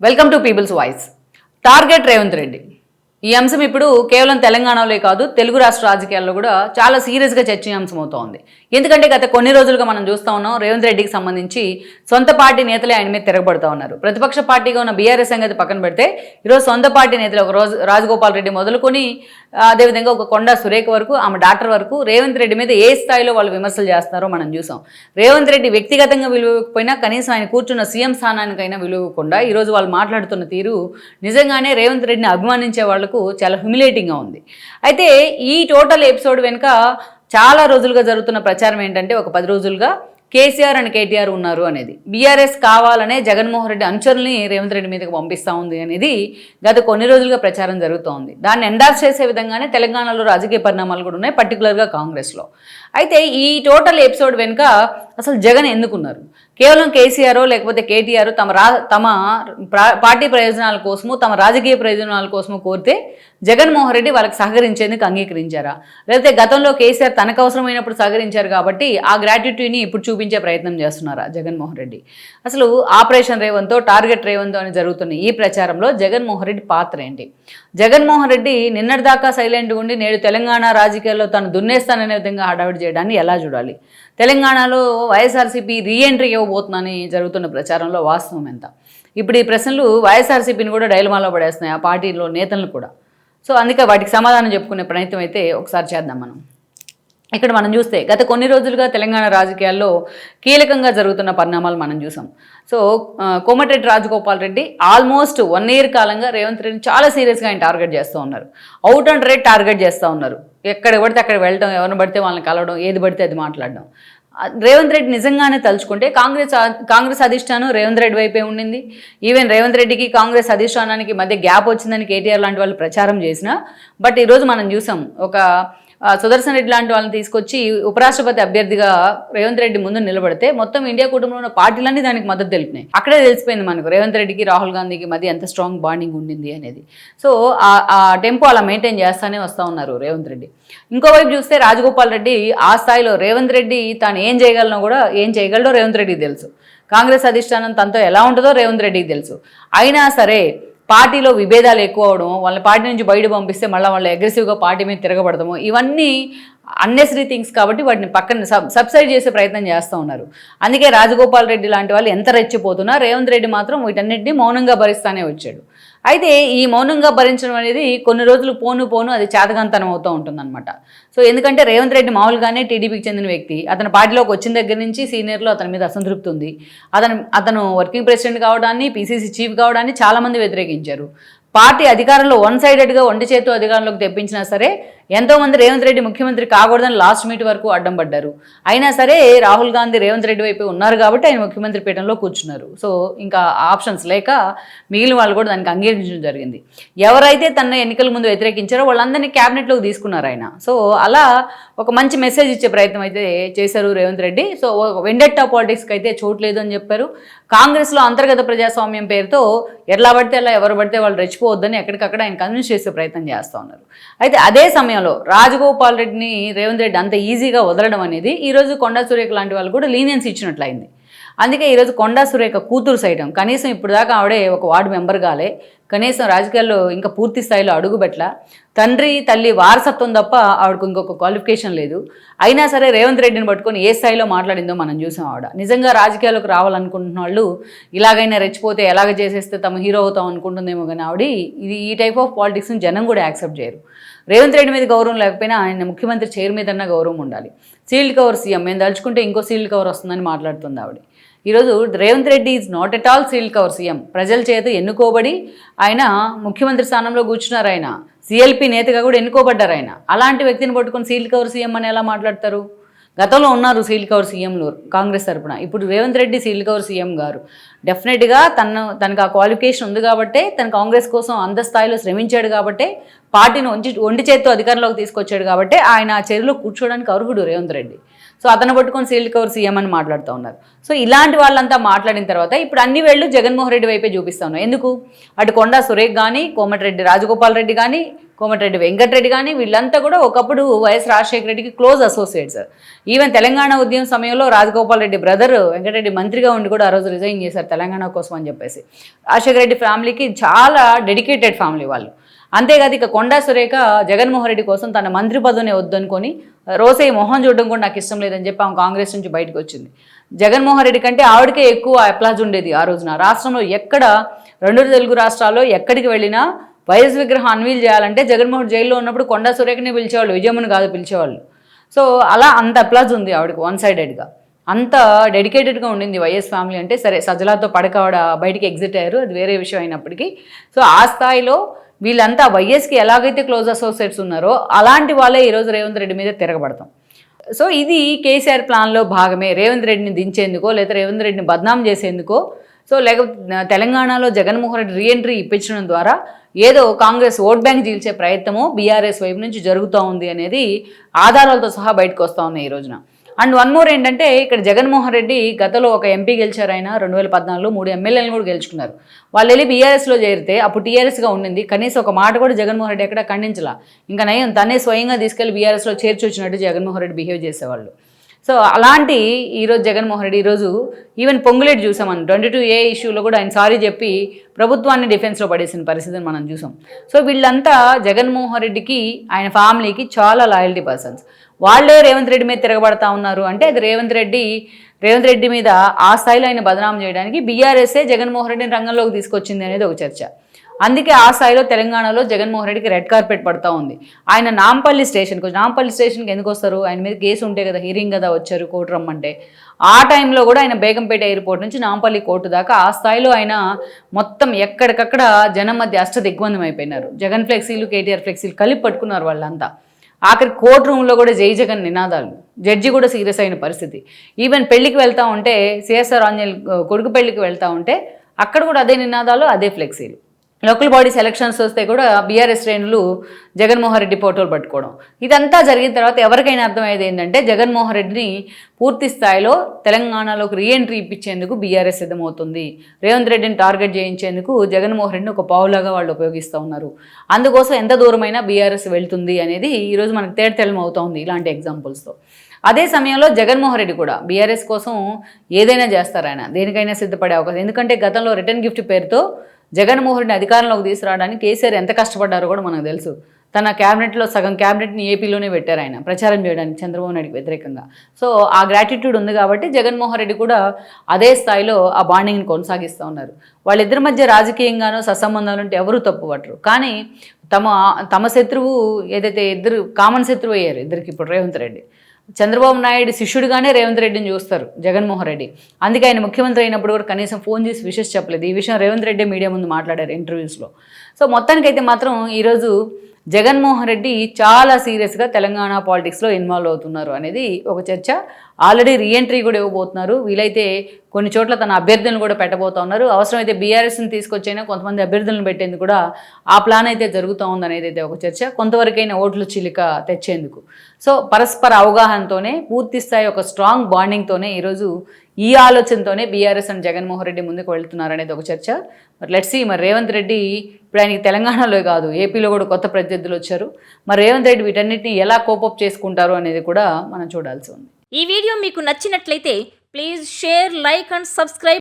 Welcome to people's voice. Target Revanth Reddy. ఈ అంశం ఇప్పుడు కేవలం తెలంగాణలో కాదు, తెలుగు రాష్ట్ర రాజకీయాల్లో కూడా చాలా సీరియస్గా చర్చనీయాంశం అవుతోంది. ఎందుకంటే గత కొన్ని రోజులుగా మనం చూస్తూ ఉన్నాం, రేవంత్ రెడ్డికి సంబంధించి సొంత పార్టీ నేతలే ఆయన మీద తిరగబడుతూ ఉన్నారు. ప్రతిపక్ష పార్టీగా ఉన్న బీఆర్ఎస్ సంగతి పక్కన పెడితే ఈరోజు సొంత పార్టీ నేతలు ఒక రోజు రాజగోపాల్ రెడ్డి మొదలుకొని అదేవిధంగా ఒక కొండా సురేఖ వరకు, ఆమె డాక్టర్ వరకు రేవంత్ రెడ్డి మీద ఏ స్థాయిలో వాళ్ళు విమర్శలు చేస్తున్నారో మనం చూసాం. రేవంత్ రెడ్డి వ్యక్తిగతంగా విలువకపోయినా కనీసం ఆయన కూర్చున్న సీఎం స్థానానికైనా విలువకుండా ఈరోజు వాళ్ళు మాట్లాడుతున్న తీరు నిజంగానే రేవంత్ రెడ్డిని అభిమానించే వాళ్ళకు చాలా హ్యూమిలేటింగ్గా ఉంది. అయితే ఈ టోటల్ ఎపిసోడ్ వెనుక చాలా రోజులుగా జరుగుతున్న ప్రచారం ఏంటంటే, ఒక 10 రోజులుగా కేసీఆర్ అండ్ కేటీఆర్ ఉన్నారు అనేది, బీఆర్ఎస్ కావాలనే జగన్మోహన్ రెడ్డి అనుచరుల్ని రేవంత్ రెడ్డి మీదకి పంపిస్తూ ఉంది అనేది గత కొన్ని రోజులుగా ప్రచారం జరుగుతోంది. దాన్ని ఎండార్స్ చేసే విధంగానే తెలంగాణలో రాజకీయ పరిణామాలు కూడా ఉన్నాయి, పర్టికులర్గా కాంగ్రెస్లో. అయితే ఈ టోటల్ ఎపిసోడ్ వెనుక అసలు జగన్ ఎందుకున్నారు? కేవలం కేసీఆర్ లేకపోతే కేటీఆర్ తమ పార్టీ ప్రయోజనాల కోసము, తమ రాజకీయ ప్రయోజనాల కోసము కోరితే జగన్మోహన్ రెడ్డి వాళ్ళకి సహకరించేందుకు అంగీకరించారా? లేకపోతే గతంలో కేసీఆర్ తనకు అవసరమైనప్పుడు సహకరించారు కాబట్టి ఆ గ్రాట్యుటీని ఇప్పుడు చూపించే ప్రయత్నం చేస్తున్నారా జగన్మోహన్ రెడ్డి? అసలు ఆపరేషన్ రేవంతో, టార్గెట్ రేవంతో అని జరుగుతున్న ఈ ప్రచారంలో జగన్మోహన్ రెడ్డి పాత్ర ఏంటి? జగన్మోహన్ రెడ్డి నిన్నటిదాకా సైలెంట్గా ఉండి నేడు తెలంగాణ రాజకీయాల్లో తను దున్నేస్తాననే విధంగా హడావిడి చేయడాన్ని ఎలా చూడాలి? తెలంగాణలో వైఎస్ఆర్సీపీ రీఎంట్రీ ఇవ్వబోతుందని జరుగుతున్న ప్రచారంలో వాస్తవం ఎంత? ఇప్పుడు ఈ ప్రశ్నలు వైఎస్ఆర్సీపీని కూడా డైలమాలో పడేస్తున్నాయి, ఆ పార్టీలో నేతలను కూడా. సో అందుకే వాటికి సమాధానం చెప్పుకునే ప్రయత్నం అయితే ఒకసారి చేద్దాం మనం. ఇక్కడ మనం చూస్తే గత కొన్ని రోజులుగా తెలంగాణ రాజకీయాల్లో కీలకంగా జరుగుతున్న పరిణామాలు మనం చూసాం. So Komatireddy Rajagopal Reddy almost 1 year కాలంగా రేవంత్ రెడ్డిని చాలా సీరియస్గా ఆయన టార్గెట్ చేస్తూ ఉన్నారు. అవుట్ అండ్ రైట్ టార్గెట్ చేస్తూ ఉన్నారు. ఎక్కడ పడితే అక్కడ వెళ్ళడం, ఎవరిని పడితే వాళ్ళని కలవడం, ఏది పడితే అది మాట్లాడడం. రేవంత్ రెడ్డి నిజంగానే తలుచుకుంటే కాంగ్రెస్ అధిష్టానం రేవంత్ రెడ్డి వైపే ఉండింది. ఈవెన్ రేవంత్ రెడ్డికి కాంగ్రెస్ అధిష్టానానికి మధ్య గ్యాప్ వచ్చిందని కేటీఆర్ లాంటి వాళ్ళు ప్రచారం చేసినా, బట్ ఈరోజు మనం చూసాం, ఒక సుదర్శన్ రెడ్డి లాంటి వాళ్ళని తీసుకొచ్చి ఉపరాష్ట్రపతి అభ్యర్థిగా రేవంత్ రెడ్డి ముందు నిలబడితే మొత్తం ఇండియా కుటుంబంలో ఉన్న పార్టీలన్నీ దానికి మద్దతు తెలిపినాయి. అక్కడే తెలిసిపోయింది మనకు రేవంత్ రెడ్డికి రాహుల్ గాంధీకి మధ్య ఎంత స్ట్రాంగ్ బాండింగ్ ఉండింది అనేది. సో ఆ టెంపో అలా మెయింటైన్ చేస్తూనే వస్తూ ఉన్నారు రేవంత్ రెడ్డి. ఇంకోవైపు చూస్తే రాజగోపాల్ రెడ్డి ఆ స్థాయిలో రేవంత్ రెడ్డి తాను ఏం చేయగలడో రేవంత్ రెడ్డికి తెలుసు. కాంగ్రెస్ అధిష్టానం తనతో ఎలా ఉంటుందో రేవంత్ రెడ్డికి తెలుసు. అయినా సరే పార్టీలో విభేదాలు ఎక్కువ అవడం, వాళ్ళ పార్టీ నుంచి బయట పంపిస్తే మళ్ళీ వాళ్ళు అగ్రెసివ్గా పార్టీ మీద తిరగబడతాము, ఇవన్నీ అన్నెసరీ థింగ్స్ కాబట్టి వాటిని పక్కన సబ్సైడ్ చేసే ప్రయత్నం చేస్తూ ఉన్నారు. అందుకే రాజగోపాల్ రెడ్డి లాంటి వాళ్ళు ఎంత రెచ్చిపోతున్నా రేవంత్ రెడ్డి మాత్రం వీటన్నిటిని మౌనంగా భరిస్తానే వచ్చాడు. అయితే ఈ మౌనంగా భరించడం అనేది కొన్ని రోజులు పోను అది చేతకంతనం అవుతూ ఉంటుందన్నమాట. సో ఎందుకంటే రేవంత్ రెడ్డి మామూలుగానే టీడీపీకి చెందిన వ్యక్తి, అతని పార్టీలోకి వచ్చిన దగ్గర నుంచి సీనియర్లో అతని మీద అసంతృప్తి ఉంది. అతను వర్కింగ్ ప్రెసిడెంట్ కావడాన్ని, పీసీసీ చీఫ్ కావడాన్ని చాలామంది వ్యతిరేకించారు. పార్టీ అధికారంలో సైడెడ్గా ఒంటి చేతు అధికారంలోకి తెప్పించినా సరే ఎంతోమంది రేవంత్ రెడ్డి ముఖ్యమంత్రి కాకూడదని లాస్ట్ మీట్ వరకు అడ్డం పడ్డారు. అయినా సరే రాహుల్ గాంధీ రేవంత్ రెడ్డి వైపు ఉన్నారు కాబట్టి ఆయన ముఖ్యమంత్రి పీఠంలో కూర్చున్నారు. సో ఇంకా ఆప్షన్స్ లేక మిగిలిన వాళ్ళు కూడా దానికి అంగీకరించడం జరిగింది. ఎవరైతే తన ఎన్నికల ముందు వ్యతిరేకించారో వాళ్ళందరినీ క్యాబినెట్లోకి తీసుకున్నారు ఆయన. సో అలా ఒక మంచి మెసేజ్ ఇచ్చే ప్రయత్నం అయితే చేశారు రేవంత్ రెడ్డి. సో వెండెట్టా పాలిటిక్స్కి అయితే చోటు లేదు అని చెప్పారు. కాంగ్రెస్లో అంతర్గత ప్రజాస్వామ్యం పేరుతో ఎట్లా పడితే అలా ఎవరు పడితే వాళ్ళు రెచ్చిపోవద్దని ఎక్కడికక్కడ ఆయన కన్విన్స్ చేసే ప్రయత్నం చేస్తూ ఉన్నారు. అయితే అదే సమయంలో రాజగోపాల్ రెడ్డిని రేవంత్ రెడ్డి అంత ఈజీగా వదలడం అనేది ఈరోజు కొండా సురేఖ లాంటి వాళ్ళు కూడా లీనియన్స్ ఇచ్చినట్లయింది. అందుకే ఈరోజు కొండా సురేఖ కూతురు సైతం కనీసం ఇప్పుడు దాకా ఆవిడే ఒక వార్డు మెంబర్ కాలే, కనీసం రాజకీయాల్లో ఇంకా పూర్తి స్థాయిలో అడుగుపెట్ల, తండ్రి తల్లి వారసత్వం తప్ప ఆవిడకు ఇంకొక క్వాలిఫికేషన్ లేదు. అయినా సరే రేవంత్ రెడ్డిని పట్టుకొని ఏ స్థాయిలో మాట్లాడిందో మనం చూసాం. ఆవిడ నిజంగా రాజకీయాలకు రావాలనుకుంటున్న వాళ్ళు ఇలాగైనా రెచ్చిపోతే ఎలాగ చేసేస్తే తమ హీరో అవుతాం అనుకుంటుందేమో, కానీ ఆవిడ ఈ టైప్ ఆఫ్ పాలిటిక్స్ని జనం కూడా యాక్సెప్ట్ చేయరు. రేవంత్ రెడ్డి మీద గౌరవం లేకపోయినా ఆయన ముఖ్యమంత్రి చైర్ మీదన్నా గౌరవం ఉండాలి. సీల్డ్ కవర్ సీఎం, మేము తలుచుకుంటే ఇంకో సీల్డ్ కవర్ వస్తుందని మాట్లాడుతుంది ఆవిడ. ఈరోజు Revanth Reddy is not at all sealed cover CM. ప్రజల చేత ఎన్నుకోబడి ఆయన ముఖ్యమంత్రి స్థానంలో కూర్చున్నారు. ఆయన సిఎల్పి నేతగా కూడా ఎన్నుకోబడ్డారు. ఆయన అలాంటి వ్యక్తిని పట్టుకొని సీల్డ్ కవర్ సీఎం అని ఎలా మాట్లాడతారు? గతంలో ఉన్నారు సీల్డ్ కవర్ సీఎంలు కాంగ్రెస్ తరపున, ఇప్పుడు Revanth Reddy sealed cover CM గారు. డెఫినెట్గా తనకు ఆ క్వాలిఫికేషన్ ఉంది కాబట్టే, తన కాంగ్రెస్ కోసం అంత స్థాయిలో శ్రమించాడు కాబట్టే, పార్టీని ఒంటి చేత్తో అధికారంలోకి తీసుకొచ్చాడు కాబట్టే ఆయన ఆ చర్యలో కూర్చోవడానికి అర్హుడు రేవంత్ రెడ్డి. సో అతను పట్టుకొని సీల్డ్ కవర్ సీఎం అని మాట్లాడుతూ ఉన్నారు. సో ఇలాంటి వాళ్ళంతా మాట్లాడిన తర్వాత ఇప్పుడు అన్ని వేళ్ళు జగన్మోహన్ రెడ్డి వైపే చూపిస్తా ఉన్నారు. ఎందుకు? అటు కొండా సురేఖ్ కానీ, కోమటిరెడ్డి రాజగోపాల్ రెడ్డి కానీ, కోమటిరెడ్డి వెంకటరెడ్డి కానీ వీళ్ళంతా కూడా ఒకప్పుడు వైఎస్ రాజశేఖర రెడ్డికి క్లోజ్ అసోసియేట్స్. ఈవెన్ తెలంగాణ ఉద్యమం సమయంలో రాజగోపాల్ రెడ్డి బ్రదర్ వెంకటరెడ్డి మంత్రిగా ఉండి కూడా ఆ రోజు రిజైన్ చేశారు తెలంగాణ కోసం అని చెప్పేసి. రాజశేఖర రెడ్డి ఫ్యామిలీకి చాలా డెడికేటెడ్ ఫ్యామిలీ వాళ్ళు. అంతేకాదు ఇక కొండా సురేఖ జగన్మోహన్ రెడ్డి కోసం తన మంత్రి పదవిని వద్దనుకొని రోజే మొహం చూడడం కూడా నాకు ఇష్టం లేదని చెప్పి ఆమె కాంగ్రెస్ నుంచి బయటకు వచ్చింది. జగన్మోహన్ రెడ్డి కంటే ఆవిడకే ఎక్కువ అప్లాజ్ ఉండేది ఆ రోజున. రాష్ట్రంలో ఎక్కడ 2 తెలుగు రాష్ట్రాల్లో ఎక్కడికి వెళ్ళినా వైఎస్ విగ్రహం అన్వీల్ చేయాలంటే జగన్మోహన్ జైల్లో ఉన్నప్పుడు కొండా సురేఖని పిలిచేవాళ్ళు, విజయమ్మని కాదు పిలిచేవాళ్ళు. సో అలా అంత అప్లాజ్ ఉంది ఆవిడకి వన్ సైడెడ్గా. అంత డెడికేటెడ్గా ఉండింది వైఎస్ ఫ్యామిలీ అంటే. సరే సజ్జలాతో పడక ఆవిడ బయటికి ఎగ్జిట్ అయ్యారు, అది వేరే విషయం అయినప్పటికీ. సో ఆ స్థాయిలో వీళ్ళంతా వైఎస్కి ఎలాగైతే క్లోజ్ అసోసియేట్స్ ఉన్నారో అలాంటి వాళ్ళే ఈరోజు రేవంత్ రెడ్డి మీద తిరగబడతాం. సో ఇది కేసీఆర్ ప్లాన్లో భాగమే. రేవంత్ రెడ్డిని దించేందుకో లేదా రేవంత్ రెడ్డిని బద్నాం చేసేందుకో, సో లేకపోతే తెలంగాణలో జగన్మోహన్ రెడ్డి రీఎంట్రీ ఇప్పించడం ద్వారా ఏదో కాంగ్రెస్ ఓట్ బ్యాంక్ చీల్చే ప్రయత్నము బీఆర్ఎస్ వైపు నుంచి జరుగుతూ ఉంది అనేది ఆధారాలతో సహా బయటకు వస్తూ ఉన్నాయి ఈ రోజున. అండ్ వన్ మోర్ ఏంటంటే ఇక్కడ జగన్మోహన్ రెడ్డి గతంలో ఒక ఎంపీ గెలిచారు, ఆయన 2014లో 3 ఎమ్మెల్యేలను కూడా గెలుచుకున్నారు. వాళ్ళు వెళ్ళి బీఆర్ఎస్లో చేరితే అప్పుడు టీఆర్ఎస్గా ఉండింది, కనీసం ఒక మాట కూడా జగన్మోహన్ రెడ్డి ఎక్కడ ఖండించలా. ఇంకా నయం తనే స్వయంగా తీసుకెళ్లి బీఆర్ఎస్లో చేర్చి వచ్చినట్టు జగన్మోహన్ రెడ్డి బిహేవ్ చేసేవాళ్ళు. సో అలాంటి ఈరోజు జగన్మోహన్ రెడ్డి ఈరోజు ఈవెన్ పొంగులేటి చూసాం మనం 22A ఇష్యూలో కూడా ఆయన సారీ చెప్పి ప్రభుత్వాన్ని డిఫెన్స్లో పడేసిన పరిస్థితిని మనం చూసాం. సో వీళ్ళంతా జగన్మోహన్ రెడ్డికి ఆయన ఫ్యామిలీకి చాలా లాయల్టీ పర్సన్స్. వాళ్ళే రేవంత్ రెడ్డి మీద తిరగబడతా ఉన్నారు అంటే అది రేవంత్ రెడ్డి మీద ఆ స్థాయిలో ఆయన బదనాం చేయడానికి బీఆర్ఎస్ఏ జగన్మోహన్ రెడ్డిని రంగంలోకి తీసుకొచ్చింది అనేది ఒక చర్చ. అందుకే ఆ స్థాయిలో తెలంగాణలో జగన్మోహన్ రెడ్డికి రెడ్ కార్పెట్ పడుతూ ఉంది. ఆయన నాంపల్లి స్టేషన్కి ఎందుకు వస్తారు? ఆయన మీద కేసు ఉంటే కదా, హీరింగ్ కదా వచ్చారు కోర్టు రమ్మంటే. ఆ టైంలో కూడా ఆయన బేగంపేట ఎయిర్పోర్ట్ నుంచి నాంపల్లి కోర్టు దాకా ఆ స్థాయిలో ఆయన మొత్తం ఎక్కడికక్కడ జనం మధ్య అష్టదిగ్బంధం అయిపోయినారు. జగన్ ఫ్లెక్సీలు, కేటీఆర్ ఫ్లెక్సీలు కలిపి పట్టుకున్నారు వాళ్ళంతా. ఆఖరి కోర్టు రూమ్లో కూడా జై జగన్ నినాదాలు. జడ్జి కూడా సీరియస్ అయిన పరిస్థితి. ఈవెన్ పెళ్లికి వెళ్తూ ఉంటే సిఎస్ఆర్ ఆంజనేయులు కొడుకు పెళ్లికి వెళ్తూ ఉంటే అక్కడ కూడా అదే నినాదాలు, అదే ఫ్లెక్సీలు. లోకల్ బాడీ సెలక్షన్స్ వస్తే కూడా బీఆర్ఎస్ శ్రేణులు జగన్మోహన్ రెడ్డి ఫోటోలు పట్టుకోవడం. ఇదంతా జరిగిన తర్వాత ఎవరికైనా అర్థమయ్యేది ఏంటంటే జగన్మోహన్ రెడ్డిని పూర్తి స్థాయిలో తెలంగాణలోకి రీఎంట్రీ ఇప్పించేందుకు బీఆర్ఎస్ సిద్ధమవుతుంది. రేవంత్ రెడ్డిని టార్గెట్ చేయించేందుకు జగన్మోహన్ రెడ్డిని ఒక పావులాగా వాళ్ళు ఉపయోగిస్తూ ఉన్నారు. అందుకోసం ఎంత దూరమైనా బీఆర్ఎస్ వెళ్తుంది అనేది ఈరోజు మనకు తేటతెల్లం అవుతుంది ఇలాంటి ఎగ్జాంపుల్స్తో. అదే సమయంలో జగన్మోహన్ రెడ్డి కూడా బీఆర్ఎస్ కోసం ఏదైనా చేస్తారు, ఆయన దేనికైనా సిద్ధపడే అవకాశం. ఎందుకంటే గతంలో రిటర్న్ గిఫ్ట్ పేరుతో జగన్మోహన్ రెడ్డిని అధికారంలోకి తీసుకురావడానికి కేసీఆర్ ఎంత కష్టపడ్డారో కూడా మనకు తెలుసు. తన క్యాబినెట్లో సగం క్యాబినెట్ని ఏపీలోనే పెట్టారు ఆయన ప్రచారం చేయడానికి చంద్రబాబు నాయుడుకి వ్యతిరేకంగా. సో ఆ గ్రాటిట్యూడ్ ఉంది కాబట్టి జగన్మోహన్ రెడ్డి కూడా అదే స్థాయిలో ఆ బాండింగ్ని కొనసాగిస్తూ ఉన్నారు. వాళ్ళిద్దరి మధ్య రాజకీయంగానో సత్సంబంధాలు ఉంటే ఎవరూ తప్పుపట్టరు. కానీ తమ శత్రువు ఏదైతే ఇద్దరు కామన్ శత్రువు అయ్యారు ఇద్దరికి ఇప్పుడు రేవంత్ రెడ్డి. చంద్రబాబు నాయుడు శిష్యుడిగానే రేవంత్ రెడ్డిని చూస్తారు జగన్మోహన్ రెడ్డి. అందుకే ఆయన ముఖ్యమంత్రి అయినప్పుడు కూడా కనీసం ఫోన్ చేసి విషెస్ చెప్పలేదు. ఈ విషయం రేవంత్ రెడ్డి మీడియా ముందు మాట్లాడారు ఇంటర్వ్యూస్లో. సో మొత్తానికైతే మాత్రం ఈరోజు జగన్మోహన్ రెడ్డి చాలా సీరియస్గా తెలంగాణ పాలిటిక్స్లో ఇన్వాల్వ్ అవుతున్నారు అనేది ఒక చర్చ. ఆల్రెడీ రీఎంట్రీ కూడా ఇవ్వబోతున్నారు. వీలైతే కొన్ని చోట్ల తన అభ్యర్థులను కూడా పెట్టబోతా ఉన్నారు. అవసరమైతే బీఆర్ఎస్ని తీసుకొచ్చైనా కొంతమంది అభ్యర్థులను పెట్టేందుకు కూడా ఆ ప్లాన్ అయితే జరుగుతూ ఉందనేది అయితే ఒక చర్చ. కొంతవరకైనా ఓట్ల చిలిక తెచ్చేందుకు. సో పరస్పర అవగాహనతోనే పూర్తి స్థాయి ఒక స్ట్రాంగ్ బాండింగ్తోనే ఈరోజు ఈ ఆలోచనతోనే బీఆర్ఎస్ అండ్ జగన్మోహన్ రెడ్డి ముందుకు వెళ్తున్నారు అనేది ఒక చర్చ. మరి లెట్స్ సీ, మరి రేవంత్ రెడ్డి ఇప్పుడు ఆయనకి తెలంగాణలో కాదు ఏపీలో కూడా కొత్త ప్రత్యర్థులు వచ్చారు. మరి రేవంత్ రెడ్డి వీటన్నిటిని ఎలా కోపప్ చేసుకుంటారు అనేది కూడా మనం చూడాల్సి ఉంది. ఈ వీడియో మీకు నచ్చినట్లయితే please share, like and subscribe.